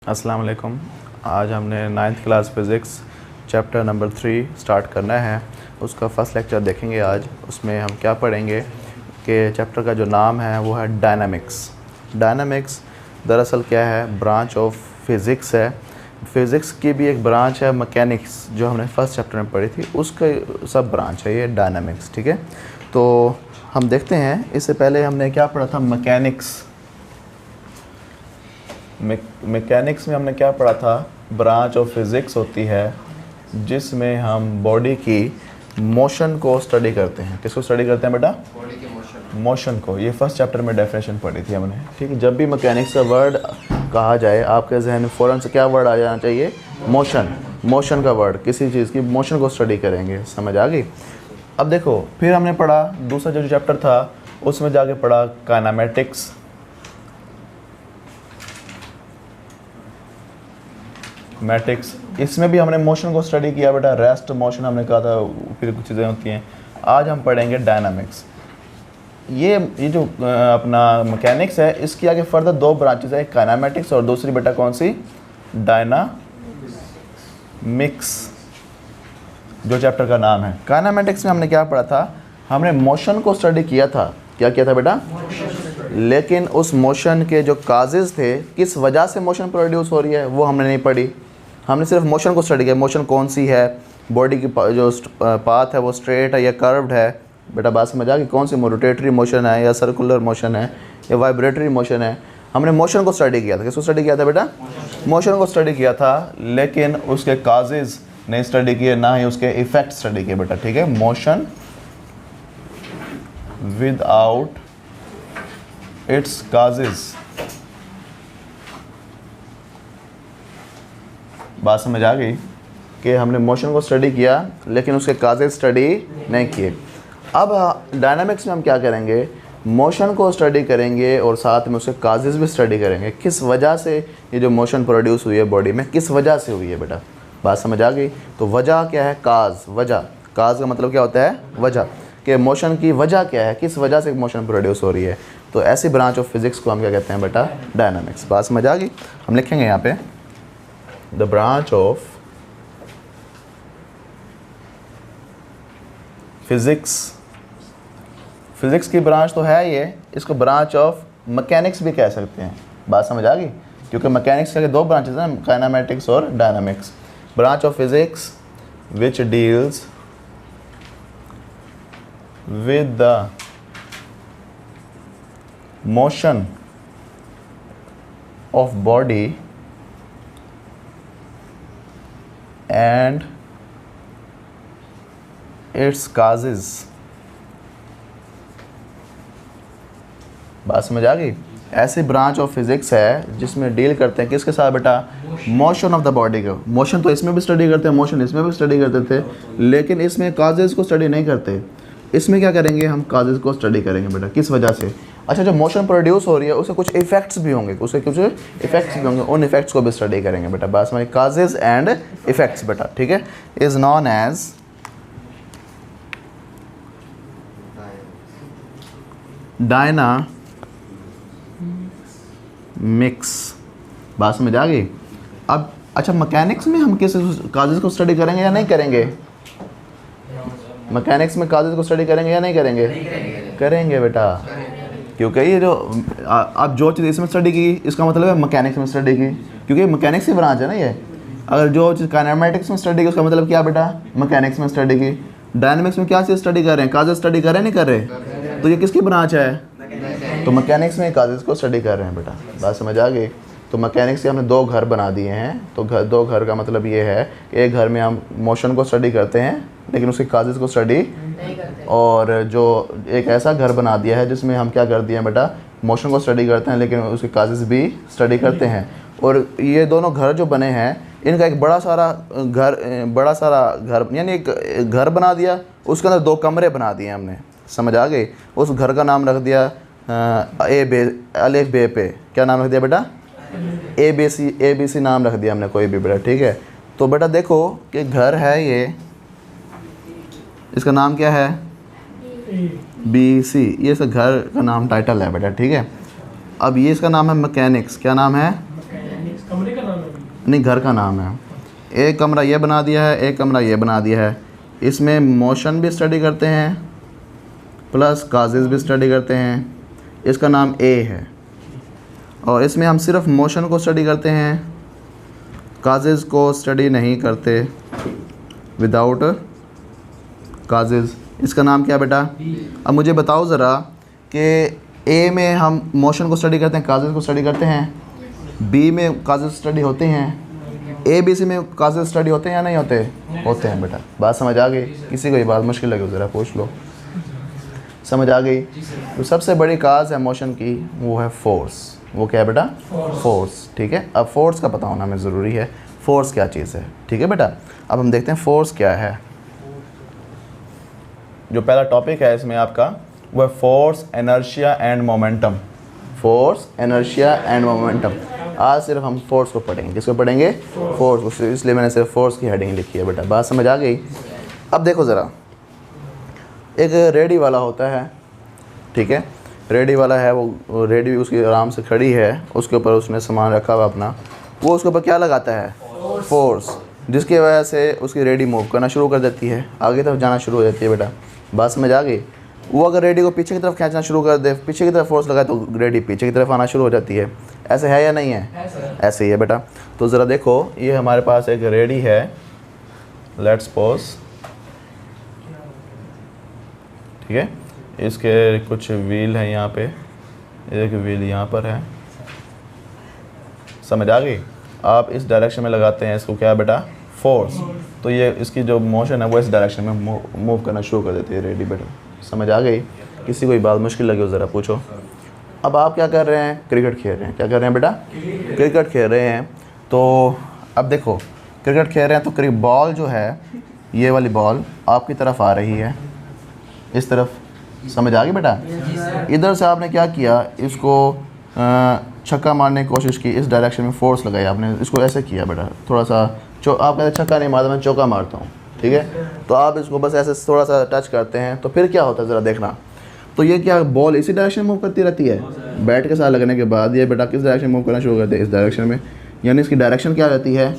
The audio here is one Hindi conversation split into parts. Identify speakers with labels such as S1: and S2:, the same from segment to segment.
S1: अस्सलाम वालेकुम। आज हमने 9th class physics chapter number 3 start करना है। उसका फ़र्स्ट लेक्चर देखेंगे आज। उसमें हम क्या पढ़ेंगे कि चैप्टर का जो नाम है वो है डायनामिक्स। डायनामिक्स दरअसल क्या है, ब्रांच ऑफ फ़िज़िक्स है। फ़िज़िक्स की भी एक ब्रांच है मैकेनिक्स, जो हमने फर्स्ट चैप्टर में पढ़ी थी, उसका सब ब्रांच है ये डायनामिक्स। ठीक है, तो हम देखते हैं। इससे पहले हमने क्या पढ़ा था, मैकेनिक्स। मैकेनिक्स में हमने क्या पढ़ा था, ब्रांच ऑफ फिज़िक्स होती है जिसमें हम बॉडी की मोशन को स्टडी करते हैं। किसको स्टडी करते हैं बेटा?
S2: बॉडी के
S1: मोशन को। ये फर्स्ट चैप्टर में डेफिनेशन पढ़ी थी हमने। ठीक है, जब भी मैकेनिक्स का वर्ड कहा जाए आपके जहन में फ़ौरन से क्या वर्ड आ जाना चाहिए? मोशन। मोशन का वर्ड, किसी चीज़ की मोशन को स्टडी करेंगे। समझ आ गई? अब देखो, फिर हमने पढ़ा दूसरा जो चैप्टर था उसमें जाके पढ़ा काइनेमेटिक्स। मैटिक्स, इसमें भी हमने मोशन को स्टडी किया बेटा। रेस्ट मोशन हमने कहा था, फिर कुछ चीज़ें होती हैं। आज हम पढ़ेंगे डायनामिक्स। ये जो अपना मैकेनिक्स है, इसकी आगे फर्दर दो ब्रांचेस है, एक काइनेमेटिक्स और दूसरी बेटा कौन सी? डायनामिक्स, जो चैप्टर का नाम है। काइनेमेटिक्स में हमने क्या पढ़ा था? हमने मोशन को स्टडी किया था। क्या किया था बेटा? लेकिन उस मोशन के जो काजेज़ थे, किस वजह से मोशन प्रोड्यूस हो रही है, वो हमने नहीं पढ़ी। हमने सिर्फ मोशन को स्टडी किया। मोशन कौन सी है, बॉडी की जो पाथ है वो स्ट्रेट है या कर्व्ड है। बेटा बात समझ आ गई? कौन सी रोटेटरी मोशन है या सर्कुलर मोशन है या वाइब्रेटरी मोशन है। हमने मोशन को स्टडी किया था। किसको स्टडी किया था बेटा? मोशन को स्टडी किया था, लेकिन उसके काजेज़ नहीं स्टडी किए, ना ही उसके इफ़ेक्ट स्टडी किए बेटा। ठीक है, मोशन विदाउट इट्स काजेज़। बात समझ आ गई कि हमने मोशन को स्टडी किया लेकिन उसके काजेज़ स्टडी नहीं किए। अब डायनामिक्स में हम क्या करेंगे? मोशन को स्टडी करेंगे और साथ में उसके काजेज़ भी स्टडी करेंगे। किस वजह से ये जो मोशन प्रोड्यूस हुई है बॉडी में, किस वजह से हुई है बेटा। बात समझ आ गई? तो वजह क्या है? काज। वजह, काज का मतलब क्या होता है? वजह। कि मोशन की वजह क्या है, किस वजह से मोशन प्रोड्यूस हो रही है। तो ऐसी ब्रांच ऑफ फिज़िक्स को हम क्या कहते हैं बेटा? डायनामिक्स। बात समझ आ गई? हम लिखेंगे यहाँ पे the branch of physics. Physics की ब्रांच तो है ये, इसको ब्रांच ऑफ मैकेनिक्स भी कह सकते हैं। बात समझ आ गई? क्योंकि मैकेनिक्स के दो ब्रांचेस हैं, काइनेमेटिक्स और dynamics. Branch of physics which deals with the motion of body and its causes। बात समझ आ गई? ऐसी ब्रांच ऑफ फिज़िक्स है जिसमें डील करते हैं किसके साथ बेटा? मोशन ऑफ द बॉडी का। मोशन तो इसमें भी स्टडी करते हैं, मोशन इसमें भी स्टडी करते थे, लेकिन इसमें काजेज़ को स्टडी नहीं करते। इसमें क्या करेंगे हम? काजेज़ को स्टडी करेंगे बेटा। किस वजह से? अच्छा, जो मोशन प्रोड्यूस हो रही है उसके कुछ इफ़ेक्ट्स भी होंगे, उन इफ़ेक्ट्स को भी स्टडी करेंगे बेटा। बस हमारे काजेज़ एंड इफ़ेक्ट्स बेटा। ठीक है, इज़ नॉन एज डायनामिक्स। बात समझ आ गई? अब अच्छा, मैकेनिक्स में हम किस काजेज़ को स्टडी करेंगे या नहीं करेंगे? मैकेनिक्स में काजेज़ को स्टडी करेंगे या नहीं करेंगे? करेंगे बेटा। क्योंकि ये जो आप जो चीज़ इसमें स्टडी की, इसका मतलब है मैकेनिक्स में स्टडी की, क्योंकि मैकेनिक्स की ब्रांच है ना ये। अगर जो चीज़ काइनेमेटिक्स में स्टडी की, उसका मतलब क्या बेटा? मैकेनिक्स में स्टडी की। डायनामिक्स में क्या चीज़ स्टडी कर रहे हैं? काजेज़ स्टडी कर रहे हैं, नहीं कर रहे? तो ये किसकी ब्रांच है? तो मैकेनिक्स में काजेज़ को स्टडी कर रहे हैं बेटा। बात समझ आ गई? तो मैकेनिक्स से हमने दो घर बना दिए हैं। तो दो घर का मतलब ये है कि एक घर में हम मोशन को स्टडी करते हैं लेकिन उसके काजेज़ को स्टडी नहीं करते, और जो एक ऐसा घर बना दिया है जिसमें हम क्या कर दिए हैं बेटा? मोशन को स्टडी करते हैं लेकिन उसके काजेज़ भी स्टडी करते हैं। और ये दोनों घर जो बने हैं, इनका एक बड़ा सारा घर यानी एक घर बना दिया, उसके अंदर दो कमरे बना दिए हमने। समझ आ गई? उस घर का नाम रख दिया अलेफ बे पे। क्या नाम रख दिया बेटा? ABC नाम रख दिया हमने, कोई भी बेटा। ठीक है, तो बेटा देखो कि घर है ये, इसका नाम क्या है? BC। ये इसका घर का नाम टाइटल है बेटा। ठीक है, अब ये इसका नाम है मैकेनिक्स। क्या नाम है?
S3: कमरे का नाम
S1: नहीं, घर का नाम है। एक कमरा ये बना दिया है, एक कमरा ये बना दिया है। इसमें मोशन भी स्टडी करते हैं प्लस काजेज़ भी स्टडी करते हैं। इसका नाम ए है। और इसमें हम सिर्फ मोशन को स्टडी करते हैं, काजेज़ को स्टडी नहीं करते, विदाउट काजेज़। इसका नाम क्या बेटा? अब मुझे बताओ ज़रा कि ए में हम मोशन को स्टडी करते हैं, काजेज़ को स्टडी करते हैं, बी में काजेज़ स्टडी होते हैं, ए बी सी में काजेज़ स्टडी होते हैं या नहीं होते? होते हैं बेटा। बात समझ आ गई? किसी को ये बात मुश्किल लगे ज़रा पूछ लो। समझ आ गई? तो सबसे बड़ी काज है मोशन की वो है फोर्स। वो क्या है बेटा? फोर्स। ठीक है, अब फोर्स का पता होना हमें ज़रूरी है, फोर्स क्या चीज़ है। ठीक है बेटा, अब हम देखते हैं फोर्स क्या है। जो पहला टॉपिक है इसमें आपका वो है force, inertia and momentum. Force, inertia and momentum. आज सिर्फ हम फोर्स को पढ़ेंगे। किसको पढ़ेंगे? फोर्स को। इसलिए मैंने सिर्फ फोर्स की हेडिंग लिखी है बेटा। बात समझ आ गई? अब देखो ज़रा, एक रेडी वाला होता है, ठीक है, रेडी वाला है, वो रेडी उसकी आराम से खड़ी है, उसके ऊपर उसने सामान रखा हुआ अपना, वो उसके ऊपर क्या लगाता है? फोर्स, जिसकी वजह से उसकी रेडी मूव करना शुरू कर देती है, आगे तरफ जाना शुरू हो जाती है बेटा। बात समझ आ गई? वो अगर रेडी को पीछे की तरफ खींचना शुरू कर दे, पीछे की तरफ फोर्स लगाए तो रेडी पीछे की तरफ आना शुरू हो जाती है। ऐसे है या नहीं है? ऐसे ही है बेटा। तो ज़रा देखो, ये हमारे पास एक रेडी है, लेट्स सपोज, ठीक है, इसके कुछ व्हील हैं यहाँ पे, एक व्हील यहाँ पर है। समझ आ गई? आप इस डायरेक्शन में लगाते हैं इसको, क्या है बेटा? फोर्स। तो ये इसकी जो मोशन है वो इस डायरेक्शन में मूव करना शुरू कर देती है रेडी बेटा। समझ आ गई? किसी को ये बात मुश्किल लगी हो ज़रा पूछो। अब आप क्या कर रहे हैं? क्रिकेट खेल रहे हैं। क्या कर रहे हैं बेटा? क्रिकेट खेल रहे हैं। तो अब देखो, क्रिकेट खेल रहे हैं तो बॉल जो है, ये वाली बॉल आपकी तरफ आ रही है, इस तरफ। समझ आ गई बेटा? इधर से आपने क्या किया, इसको छक्का मारने की कोशिश की, इस डायरेक्शन में फोर्स लगाई आपने, इसको ऐसे किया बेटा, थोड़ा सा आप कहते छक्का नहीं मारता, मैं चौका मारता हूँ, ठीक है। तो आप इसको बस ऐसे थोड़ा सा टच करते हैं, तो फिर क्या होता है ज़रा देखना। तो ये क्या बॉल इसी डायरेक्शन में मूव करती रहती है। बैट के साथ लगने के बाद ये बेटा किस डायरेक्शन में मूव करना शुरू करते हैं? इस डायरेक्शन में। यानी इसकी डायरेक्शन क्या हो जाती है?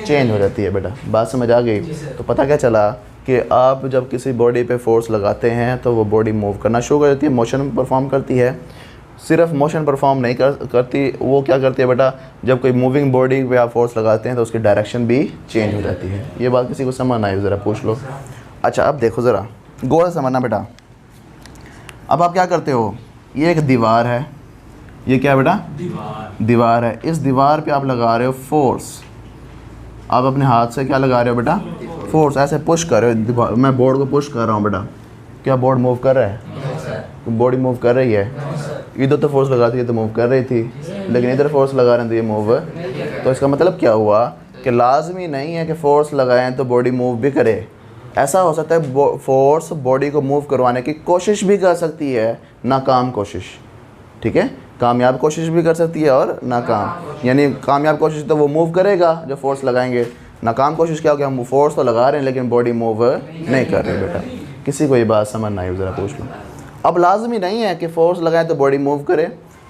S1: चेंज हो जाती है बेटा। बात समझ आ गई? तो पता क्या चला कि आप जब किसी बॉडी पे फोर्स लगाते हैं तो वो बॉडी मूव करना शुरू कर देती है, मोशन परफॉर्म करती है। सिर्फ मोशन परफॉर्म नहीं करती, वो क्या करती है बेटा, जब कोई मूविंग बॉडी पे आप फोर्स लगाते हैं तो उसकी डायरेक्शन भी चेंज हो जाती है। ये बात किसी को समझ आए ज़रा पूछ लो। अच्छा, अब देखो ज़रा गौर से समझना बेटा। अब आप क्या करते हो, ये एक दीवार है, ये क्या है बेटा? दीवार है। इस दीवार पे आप लगा रहे हो फोर्स। आप अपने हाथ से क्या लगा रहे हो बेटा? फोर्स। ऐसे पुश कर रहे हो, मैं बोर्ड को पुश कर रहा हूँ बेटा। क्या बोर्ड मूव कर रहा है? बॉडी मूव कर रही है। इधर तो फोर्स लगाती है तो मूव कर रही थी, लेकिन इधर फोर्स लगा रहे हैं तो ये मूव। तो इसका मतलब क्या हुआ कि लाजमी नहीं है कि फ़ोर्स लगाएं तो बॉडी मूव भी करे। ऐसा हो सकता है फोर्स बॉडी को मूव करवाने की कोशिश भी कर सकती है, नाकाम कोशिश, ठीक है। कामयाब कोशिश भी कर सकती है और नाकाम। यानी कामयाब कोशिश तो वो मूव करेगा जो फोर्स लगाएंगे, नाकाम कोशिश क्या हो गया, हम फोर्स तो लगा रहे हैं लेकिन बॉडी मूव नहीं कर रहे बेटा। किसी को ये बात समझ ना आई ज़रा पूछ लो। अब लाजमी नहीं है कि फ़ोर्स लगाएं तो बॉडी मूव करे,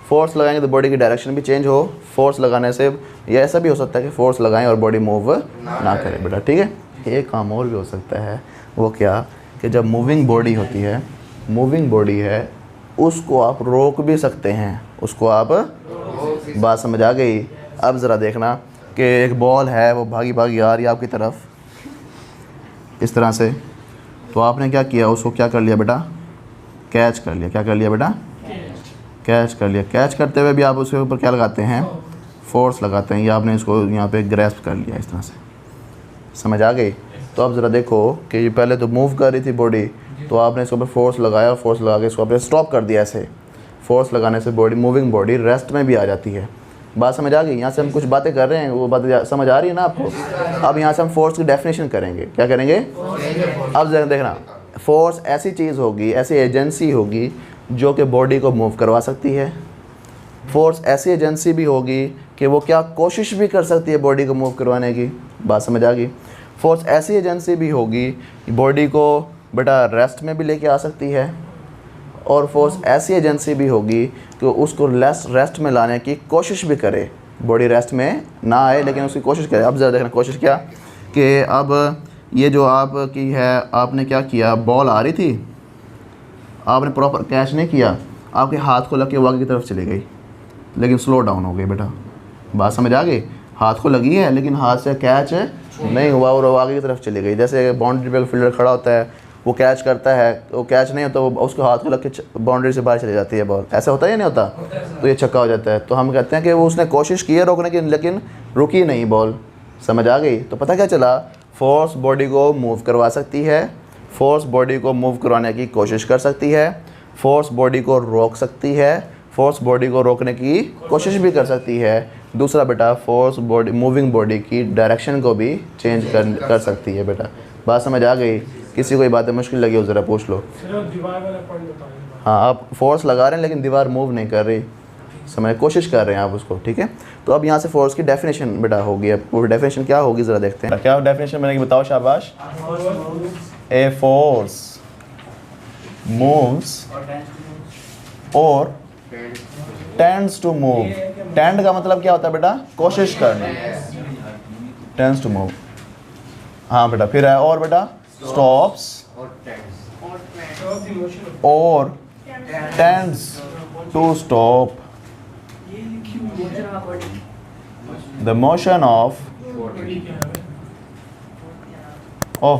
S1: फोर्स लगाएंगे तो बॉडी की डायरेक्शन भी चेंज हो। फोर्स लगाने से ये ऐसा भी हो सकता है कि फोर्स लगाएं और बॉडी मूव ना करे बेटा, ठीक है। एक काम और भी हो सकता है, वो क्या कि जब मूविंग बॉडी होती है, मूविंग बॉडी है, उसको आप रोक भी सकते हैं, उसको आप, बात समझ आ गई। अब ज़रा देखना कि एक बॉल है वो भागी भागी आ रही है आपकी तरफ इस तरह से, तो आपने क्या किया, उसको क्या कर लिया बेटा, कैच कर लिया। क्या कर लिया बेटा? कैच कर लिया। कैच करते हुए भी आप उसके ऊपर क्या लगाते हैं, फोर्स लगाते हैं, या आपने इसको यहाँ पे ग्रैस्प कर लिया इस तरह से। समझ आ गई? तो अब ज़रा देखो कि ये पहले तो मूव कर रही थी बॉडी, तो आपने इसके ऊपर फोर्स लगाया, फोर्स लगा के इसको आपने स्टॉप कर दिया। ऐसे फोर्स लगाने से बॉडी, मूविंग बॉडी रेस्ट में भी आ जाती है। बात समझ आ गई? यहाँ से हम कुछ बातें कर रहे हैं, वो बात समझ आ रही है ना आपको। अब यहाँ से हम फोर्स की डेफिनेशन करेंगे। क्या करेंगे? अब जरा देखना, फोर्स ऐसी चीज़ होगी, ऐसी एजेंसी होगी जो कि बॉडी को मूव करवा सकती है। फोर्स ऐसी एजेंसी भी होगी कि वो क्या कोशिश भी कर सकती है बॉडी को मूव करवाने की। बात समझ आ गई? फोर्स ऐसी एजेंसी भी होगी बॉडी को बेटा रेस्ट में भी लेके आ सकती है, और फोर्स ऐसी एजेंसी भी होगी कि उसको रेस्ट में लाने की कोशिश भी करे, बॉडी रेस्ट में ना आए, लेकिन उसकी कोशिश करें। अब ज़रा देखना, कोशिश क्या कि अब ये जो आपकी है, आपने क्या किया, बॉल आ रही थी, आपने प्रॉपर कैच नहीं किया, आपके हाथ को लग के वो आगे की तरफ चली गई, लेकिन स्लो डाउन हो गई बेटा। बात समझ आ गई? हाथ को लगी है लेकिन हाथ से कैच नहीं हुआ और वो आगे की तरफ चली गई। जैसे बाउंड्री पे फील्डर खड़ा होता है, वो कैच करता है, वो कैच नहीं होता, वो उसको हाथ को लग के बाउंड्री से बाहर चली जाती है बॉल। ऐसा होता है या नहीं होता? तो ये छक्का हो जाता है। तो हम कहते हैं कि वो उसने कोशिश की है रोकने की, लेकिन रुकी नहीं बॉल। समझ आ गई? तो पता क्या चला, फोर्स बॉडी को मूव करवा सकती है, फोर्स बॉडी को मूव करवाने की कोशिश कर सकती है, फोर्स बॉडी को रोक सकती है, फोर्स बॉडी को रोकने की कोशिश भी कर सकती है। दूसरा बेटा, फोर्स बॉडी मूविंग बॉडी की डायरेक्शन को भी चेंज कर सकती है बेटा। बात समझ आ गई? किसी को ये बातें मुश्किल लगी हो ज़रा पूछ लो। हाँ, आप फोर्स लगा रहे हैं लेकिन दीवार मूव नहीं कर रही, समझ कोशिश कर रहे हैं आप उसको, ठीक है। तो अब यहाँ से फोर्स की डेफिनेशन बेटा होगी। अब वो डेफिनेशन क्या होगी ज़रा देखते हैं। क्या डेफिनेशन बनेगी बताओ, शाबाश। ए फोर्स मूव्स और टेंड्स टू मूव। टेंड का मतलब क्या होता है बेटा? कोशिश करना। टेंड्स टू मूव, हाँ बेटा। फिर है और बेटा, स्टॉप्स और tends to stop the motion of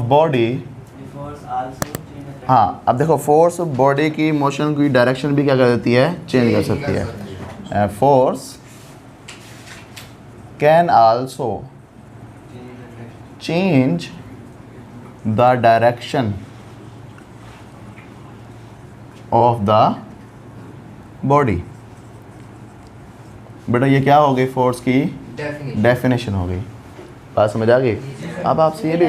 S1: body. हाँ, अब देखो, फोर्स बॉडी की मोशन की डायरेक्शन भी क्या कर देती है? चेंज कर सकती है। Force can also change the direction of the body. बेटा ये क्या हो गई? फोर्स की डेफिनेशन हो गई। बात समझ आ गई? अब आपसे ये भी,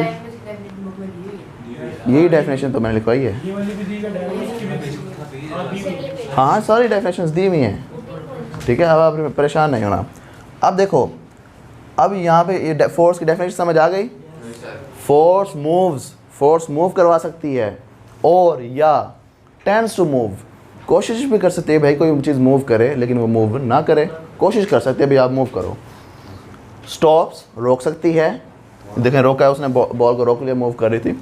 S1: यही डेफिनेशन तो मैंने लिखवाई है। हाँ, सारी डेफिनेशंस दी हुई हैं, ठीक है। अब आप परेशान नहीं होना। अब देखो, अब यहाँ पे ये फोर्स की डेफिनेशन समझ आ गई। फोर्स मूव्स, फोर्स मूव करवा सकती है, और या टेंड्स टू मूव, कोशिश भी कर सकते हैं भाई कोई चीज़ मूव करे लेकिन वो मूव ना करे, कोशिश कर सकते हैं भाई आप मूव करो। स्टॉप्स, रोक सकती है, देखें रोका है उसने, बॉल को रोक लिया, मूव कर रही थी।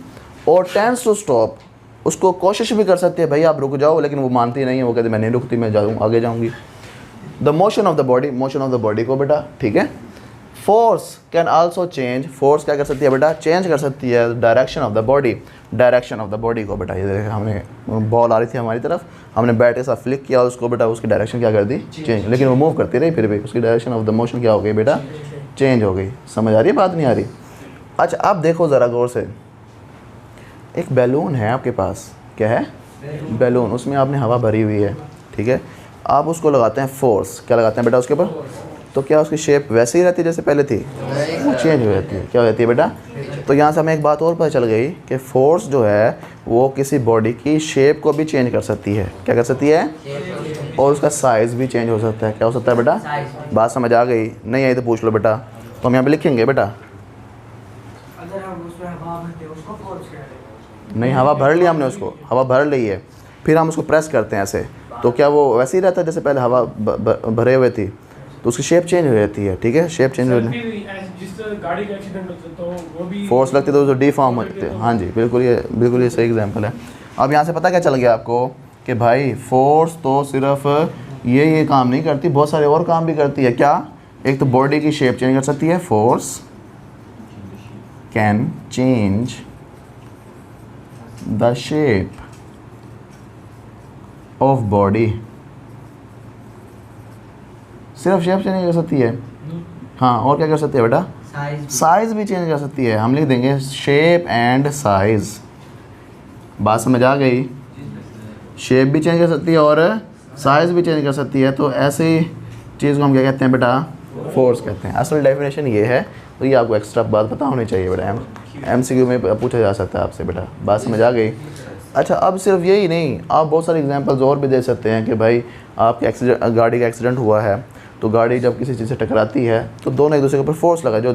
S1: और टेंड्स टू स्टॉप, उसको कोशिश भी कर सकते हैं भाई आप रुक जाओ, लेकिन वो मानती नहीं है, वो कहती मैं नहीं रुकती, मैं जाऊँ आगे जाऊँगी। The motion of the body, motion of the body को बेटा, ठीक है। Force can also change, force क्या कर सकती है बेटा? चेंज कर सकती है direction of the body, direction of the body को बेटा। ये देखिए, हमने बॉल आ रही थी हमारी तरफ, हमने बैट के साथ फ्लिक किया उसको बेटा, उसकी डायरेक्शन क्या कर दी? चेंज। लेकिन वो मूव करती रही, फिर भी उसकी डायरेक्शन ऑफ द मोशन क्या हो गई बेटा? चेंज हो गई। समझ आ रही है बात? नहीं आ रही? अच्छा, अब देखो ज़रा गौर से, एक बैलून है आपके पास, क्या है? बैलून, उसमें आपने हवा भरी हुई है, ठीक है। आप उसको लगाते हैं फोर्स, क्या लगाते हैं बेटा उसके ऊपर? तो क्या उसकी शेप वैसे ही रहती है जैसे पहले थी? वो चेंज हो जाती है। क्या हो जाती है बेटा? तो यहाँ से हमें एक बात और पता चल गई कि फोर्स जो है वो किसी बॉडी की शेप को भी चेंज कर सकती है। क्या कर सकती है? और उसका साइज़ भी चेंज हो सकता है। क्या हो सकता है बेटा? बात समझ आ गई? नहीं आई तो पूछ लो बेटा। तो हम यहाँ पे लिखेंगे बेटा, नहीं हवा भर लिया हमने, उसको हवा भर ली है, फिर हम उसको प्रेस करते हैं ऐसे, तो क्या वो वैसे ही रहता है जैसे पहले हवा भरे हुए थी? तो उसकी शेप चेंज हो जाती है, ठीक है। शेप चेंज हो जाती है,
S2: गाड़ी का एक्सीडेंट होता है तो वो भी
S1: फोर्स लगती है तो डिफॉर्म हो जाते हैं। हाँ जी, बिल्कुल ये सही एग्जांपल है। अब यहाँ से पता क्या चल गया आपको कि भाई फोर्स तो सिर्फ ये काम नहीं करती, बहुत सारे और काम भी करती है। क्या? एक तो बॉडी की शेप चेंज कर सकती है, force can change the shape of body. सिर्फ शेप चेंज कर सकती है? हाँ, और क्या कर सकती है बेटा? साइज भी चेंज कर सकती है। हम लिख देंगे शेप एंड साइज। बात समझ आ गई? शेप भी चेंज कर सकती है और साइज भी चेंज कर सकती है। तो ऐसी चीज़ को हम क्या कहते हैं बेटा? फोर्स कहते हैं। असल डेफिनेशन ये है, तो ये आपको एक्स्ट्रा बात पता होनी चाहिए बेटा। MCQ में पूछा जा सकता है आपसे बेटा। बात समझ आ गई? अच्छा, अब सिर्फ यही नहीं, आप बहुत सारे एग्जांपल्स और भी दे सकते हैं कि भाई आपके गाड़ी का एक्सीडेंट हुआ है, तो गाड़ी जब किसी चीज़ से टकराती है तो दोनों एक दूसरे के ऊपर फोर्स लगा, जो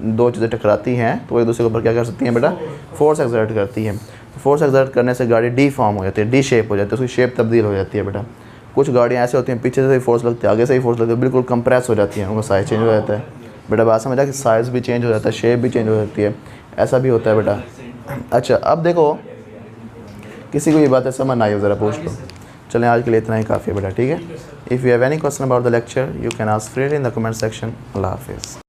S1: दो चीज़ें टकराती हैं तो एक दूसरे के ऊपर क्या कर सकती हैं बेटा? फोर्स एक्सर्ट करती हैं। फोर्स एक्सर्ट करने से गाड़ी डी फॉर्म हो जाती है, डी शेप हो जाती है, उसकी शेप तब्दील हो जाती है बेटा। कुछ गाड़ियाँ ऐसे होती हैं पीछे से ही फोर्स लगती है, आगे से ही फोर्स लगती है, बिल्कुल कंप्रेस हो जाती हैं, उनका साइज़ चेंज हो जाता है। बेटा बात समझा कि साइज़ भी चेंज हो जाता है, शेप भी चेंज हो जाती है, ऐसा भी होता है बेटा। अच्छा अब देखो किसी को ये बात है समझ ना आई हो ज़रा पूछ लो। चलें आज के लिए इतना ही काफ़ी है बेटा, ठीक है। If you have any question about the lecture you can ask freely in the comment section. अल्लाह हाफिज़।